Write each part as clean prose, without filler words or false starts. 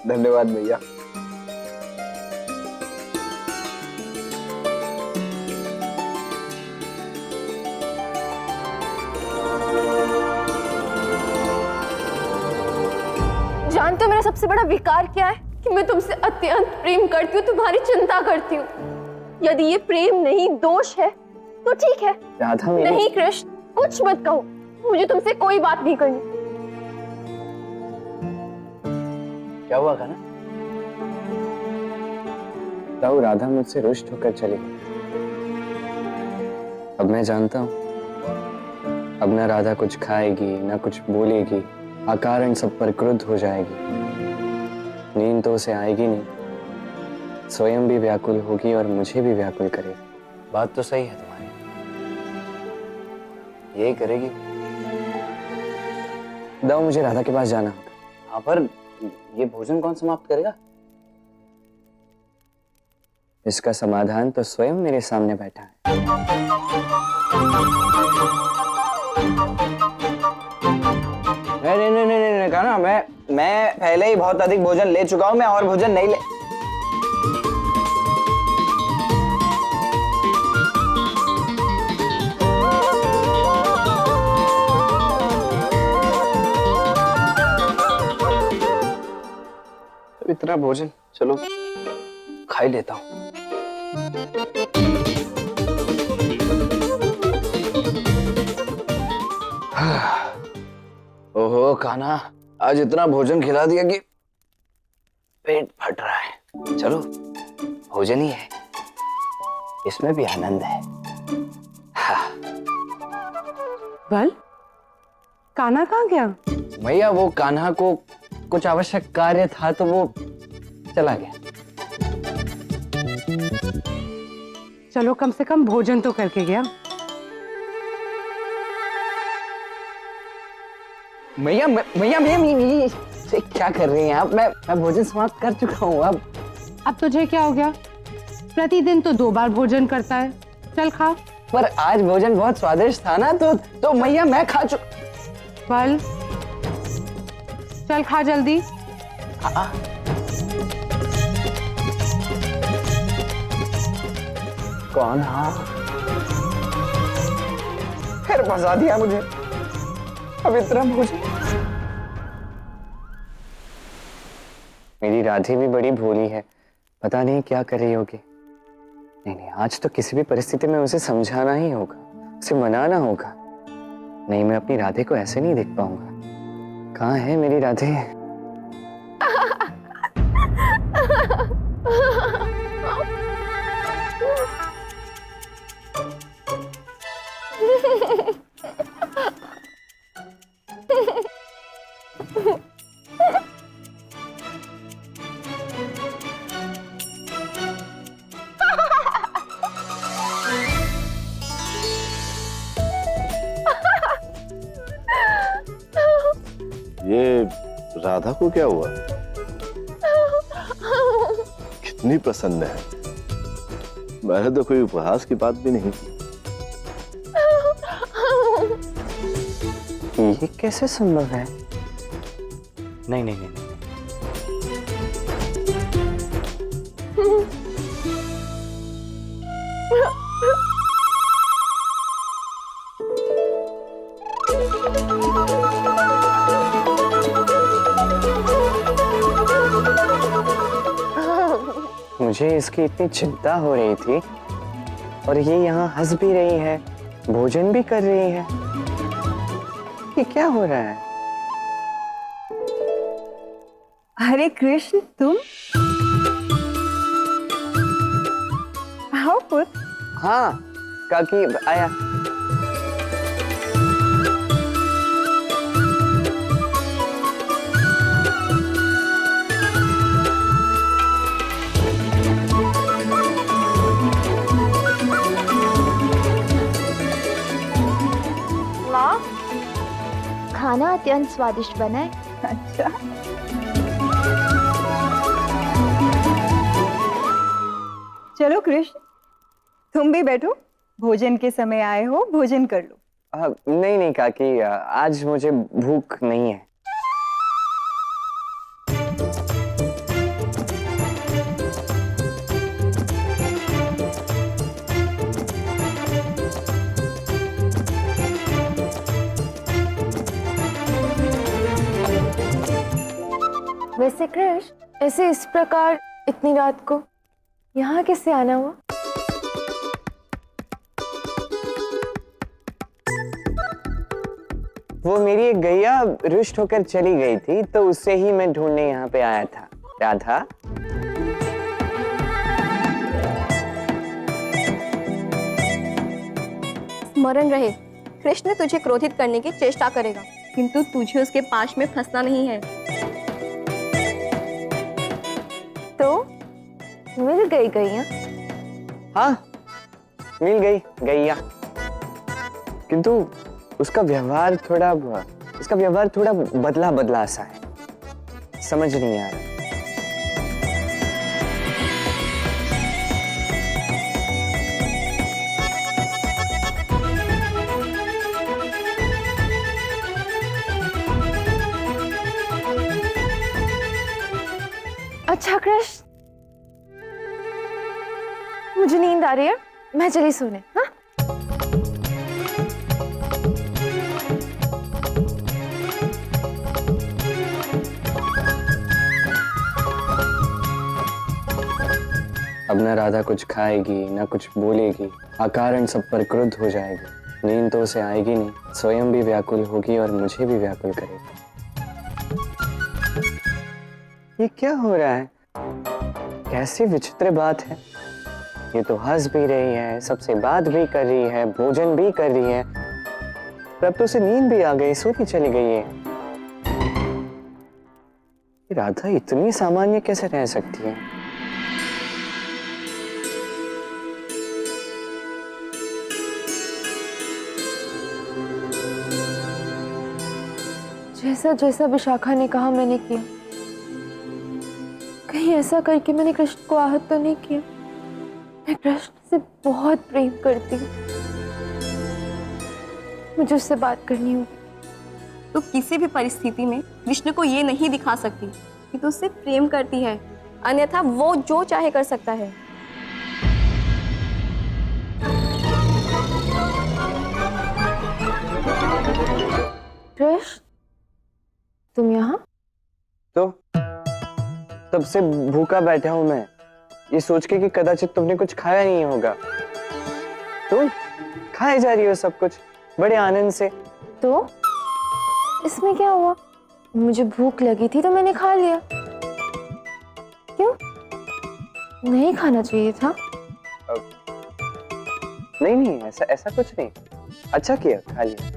धन्यवाद भैया। जानते हो मेरा सबसे बड़ा विकार क्या है? कि मैं तुमसे अत्यंत प्रेम करती हूँ, तुम्हारी चिंता करती हूँ। यदि ये प्रेम नहीं दोष है तो ठीक है। राधा मेरी... नहीं कृष्ण, कुछ मत कहो, मुझे तुमसे कोई बात नहीं करनी। क्या हुआ ना? ताऊ, राधा मुझसे रुष्ट होकर चली गई। अब मैं जानता हूँ, अब ना राधा कुछ खाएगी ना कुछ बोलेगी, अकारण सब पर क्रुद्ध हो जाएगी। नींद तो उसे आएगी नहीं, स्वयं भी व्याकुल होगी और मुझे भी व्याकुल करेगी। बात तो सही है तुम्हारी, यही करेगी। दाऊ, मुझे राधा के पास जाना होगा। हाँ, पर ये भोजन कौन समाप्त करेगा? इसका समाधान तो स्वयं मेरे सामने बैठा है। नहीं नहीं नहीं नहीं, कहा ना, मैं पहले ही बहुत अधिक भोजन ले चुका हूं, मैं और भोजन नहीं ले। इतना भोजन, चलो खा ही लेता हूं। ओहो कान्हा, आज इतना भोजन खिला दिया कि पेट फट रहा है। चलो, भोजन ही है, इसमें भी आनंद है। हाँ। बल, कान्हा कहाँ गया? भैया, वो कान्हा को कुछ आवश्यक कार्य था तो वो चला गया। चलो, कम से कम भोजन तो करके गया। भैया क्या कर रही हैं आप? मैं भोजन समाप्त कर चुका हूँ। अब तुझे क्या हो गया? प्रतिदिन तो 2 बार भोजन करता है। चल खा। पर आज भोजन बहुत स्वादिष्ट था ना, तो भैया मैं खा चुका। बल, चल खा जल्दी। कौन? हाँ, फिर फंसा दिया मुझे। अब इतना भोजन। मेरी राधे भी बड़ी भोली है, पता नहीं क्या कर रही होगी। नहीं, आज तो किसी भी परिस्थिति में उसे समझाना ही होगा, उसे मनाना होगा। नहीं, मैं अपनी राधे को ऐसे नहीं देख पाऊंगा। कहाँ है मेरी राधे? ये राधा को क्या हुआ? कितनी प्रसन्न है। मैंने तो कोई उपहास की बात भी नहीं की। ये कैसे संभव है? नहीं नहीं नहीं, नहीं। मुझे इसकी इतनी चिंता हो रही थी और ये यहाँ हंस भी रही है, भोजन भी कर रही है। ये क्या हो रहा है? अरे कृष्ण, तुम आओ पुत्र। हाँ काकी, आया। खाना अत्यंत स्वादिष्ट बना है। अच्छा, चलो कृष्ण, तुम भी बैठो। भोजन के समय आए हो, भोजन कर लो। नहीं नहीं काकी, आज मुझे भूख नहीं है। वैसे कृष, ऐसे इस प्रकार इतनी रात को यहाँ किससे आना हुआ? वो मेरी एक गैया रुष्ट होकर चली गई थी, तो उससे ही मैं ढूंढने यहाँ पे आया था। राधा, स्मरण रहे, कृष्ण तुझे क्रोधित करने की चेष्टा करेगा, किंतु तुझे उसके पाश में फंसना नहीं है। तो मिल गई गैया? हाँ, मिल गई गैया, किंतु उसका व्यवहार थोड़ा बदला बदला सा है, समझ नहीं आ रहा। अच्छा कृष्ण, मुझे नींद आ रही है, मैं चली सोने। हाँ, अब ना राधा कुछ खाएगी ना कुछ बोलेगी, अकारण सब पर क्रुद्ध हो जाएगी। नींद तो उसे आएगी नहीं, स्वयं भी व्याकुल होगी और मुझे भी व्याकुल करेगी। ये क्या हो रहा है? कैसी विचित्र बात है। ये तो हंस भी रही है, सबसे बात भी कर रही है, भोजन भी कर रही है, तब तो उसे नींद भी आ गई, सोती चली गई है। ये राधा इतनी सामान्य कैसे रह सकती है? जैसा जैसा विशाखा ने कहा मैंने किया। कहीं ऐसा करके मैंने कृष्ण को आहत तो नहीं किया? मैं कृष्ण से बहुत प्रेम करती हूँ, मुझे उससे बात करनी होगी। तो किसी भी परिस्थिति में कृष्ण को ये नहीं दिखा सकती कि तू उससे प्रेम करती है, अन्यथा वो जो चाहे कर सकता है। कृष्ण, तुम यहाँ? तो तब से भूखा बैठा हूं मैं, ये सोच के कि कदाचित तुमने कुछ खाया नहीं होगा। तुम खाए जा रही हो सब कुछ बड़े आनंद से। तो इसमें क्या हुआ? मुझे भूख लगी थी तो मैंने खा लिया। क्यों नहीं खाना चाहिए था? नहीं नहीं, ऐसा कुछ नहीं, अच्छा किया, खा लिया।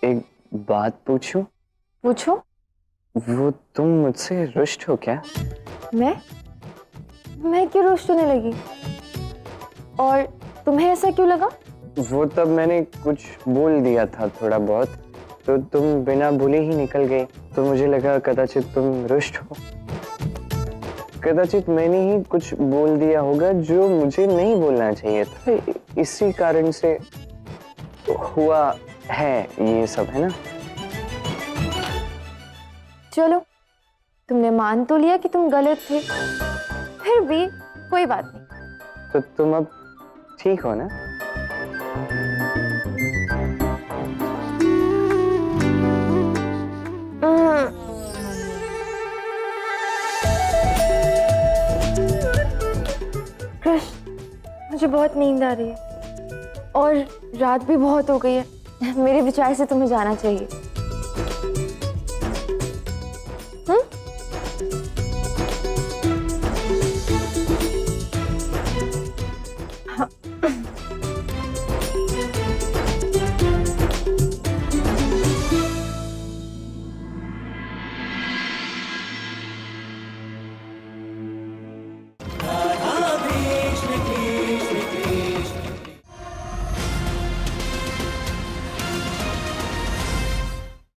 एक बात पूछूं? पूछो। वो तुम मुझसे रुष्ट हो क्या? मैं क्यों रुष्ट होने लगी? और तुम्हें ऐसा क्यों लगा? वो तब मैंने कुछ बोल दिया था थोड़ा बहुत, तो तुम बिना बोले ही निकल गए, तो मुझे लगा कदाचित तुम रुष्ट हो। कदाचित मैंने ही कुछ बोल दिया होगा जो मुझे नहीं बोलना चाहिए था, इसी कारण से हुआ है ये सब, है ना? चलो, तुमने मान तो लिया कि तुम गलत थे, फिर भी कोई बात नहीं। तो तुम अब ठीक हो ना? कृष्ण, मुझे बहुत नींद आ रही है और रात भी बहुत हो गई है। मेरे विचार से तुम्हें जाना चाहिए।